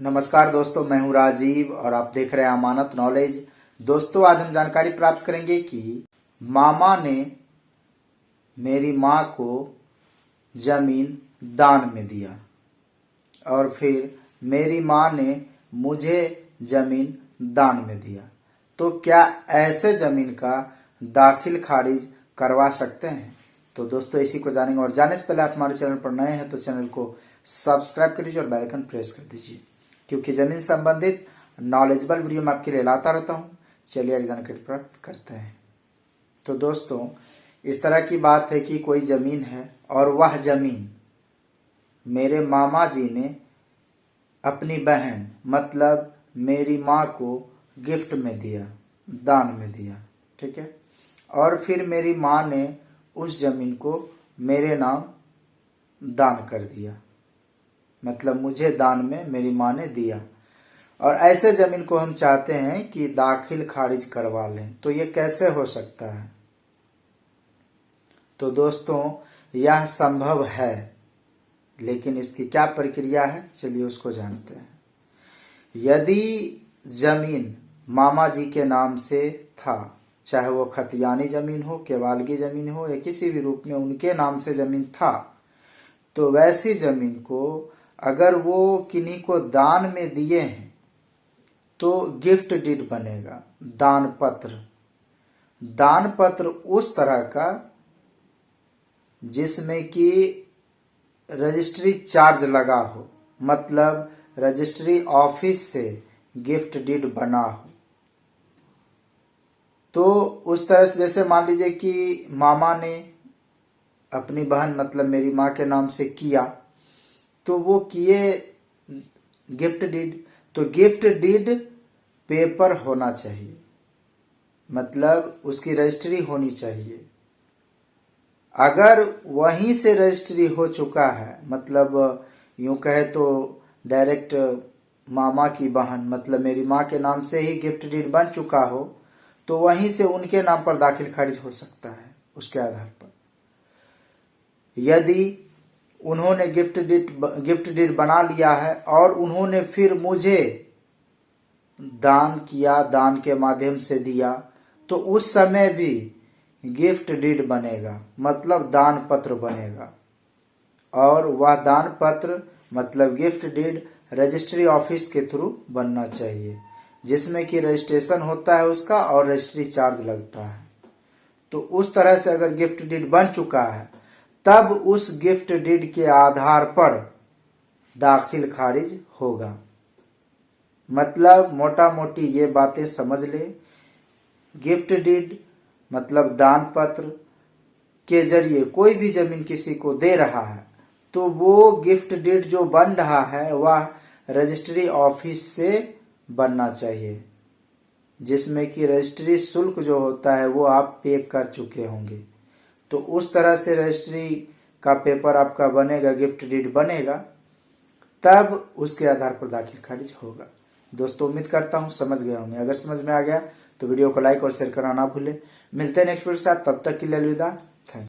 नमस्कार दोस्तों, मैं हूं राजीव और आप देख रहे हैं अमानत नॉलेज। दोस्तों, आज हम जानकारी प्राप्त करेंगे कि मामा ने मेरी माँ को जमीन दान में दिया और फिर मेरी माँ ने मुझे जमीन दान में दिया। तो क्या ऐसे जमीन का दाखिल खारिज करवा सकते हैं? तो दोस्तों, इसी को जानेंगे और जानने से पहले आप हमारे चैनल पर नए हैं तो चैनल को सब्सक्राइब कर दीजिए और बेल आइकन प्रेस कर दीजिए, क्योंकि जमीन संबंधित नॉलेजेबल वीडियो मैं आपके लिए लाता रहता हूं। चलिए आगे जानकारी प्राप्त करते हैं। तो दोस्तों, इस तरह की बात है कि कोई जमीन है और वह जमीन मेरे मामा जी ने अपनी बहन मतलब मेरी माँ को गिफ्ट में दिया, दान में दिया, ठीक है। और फिर मेरी माँ ने उस जमीन को मेरे नाम दान कर दिया, मतलब मुझे दान में मेरी माँ ने दिया। और ऐसे जमीन को हम चाहते हैं कि दाखिल खारिज करवा लें। तो ये कैसे हो सकता है? तो दोस्तों, यह संभव है, लेकिन इसकी क्या प्रक्रिया है, चलिए उसको जानते हैं। यदि जमीन मामा जी के नाम से था, चाहे वो खतियानी जमीन हो, केवालगी जमीन हो या किसी भी रूप में उनके नाम से जमीन था, तो वैसी जमीन को अगर वो किन्हीं को दान में दिए हैं तो गिफ्ट डीड बनेगा, दान पत्र। दान पत्र उस तरह का जिसमें कि रजिस्ट्री चार्ज लगा हो, मतलब रजिस्ट्री ऑफिस से गिफ्ट डीड बना हो। तो उस तरह से जैसे मान लीजिए कि मामा ने अपनी बहन मतलब मेरी माँ के नाम से किया, तो वो किए गिफ्ट डीड। तो गिफ्ट डीड पेपर होना चाहिए, मतलब उसकी रजिस्ट्री होनी चाहिए। अगर वहीं से रजिस्ट्री हो चुका है, मतलब यूं कहे तो डायरेक्ट मामा की बहन मतलब मेरी माँ के नाम से ही गिफ्ट डीड बन चुका हो, तो वहीं से उनके नाम पर दाखिल खारिज हो सकता है उसके आधार पर। यदि उन्होंने गिफ्ट डीड बना लिया है और उन्होंने फिर मुझे दान किया, दान के माध्यम से दिया, तो उस समय भी गिफ्ट डीड बनेगा, मतलब दान पत्र बनेगा। और वह दान पत्र मतलब गिफ्ट डीड रजिस्ट्री ऑफिस के थ्रू बनना चाहिए, जिसमें कि रजिस्ट्रेशन होता है उसका और रजिस्ट्री चार्ज लगता है। तो उस तरह से अगर गिफ्ट डीड बन चुका है, तब उस गिफ्ट डीड के आधार पर दाखिल खारिज होगा। मतलब मोटा मोटी ये बातें समझ ले। गिफ्ट डीड मतलब दान पत्र के जरिए कोई भी जमीन किसी को दे रहा है, तो वो गिफ्ट डीड जो बन रहा है वह रजिस्ट्री ऑफिस से बनना चाहिए, जिसमें कि रजिस्ट्री शुल्क जो होता है वो आप पे कर चुके होंगे। तो उस तरह से रजिस्ट्री का पेपर आपका बनेगा, गिफ्ट डीड बनेगा, तब उसके आधार पर दाखिल खारिज होगा। दोस्तों, उम्मीद करता हूं समझ गए होंगे। अगर समझ में आ गया तो वीडियो को लाइक और शेयर करना ना भूलें। मिलते हैं नेक्स्ट वीडियो के साथ, तब तक के लिए अलविदा।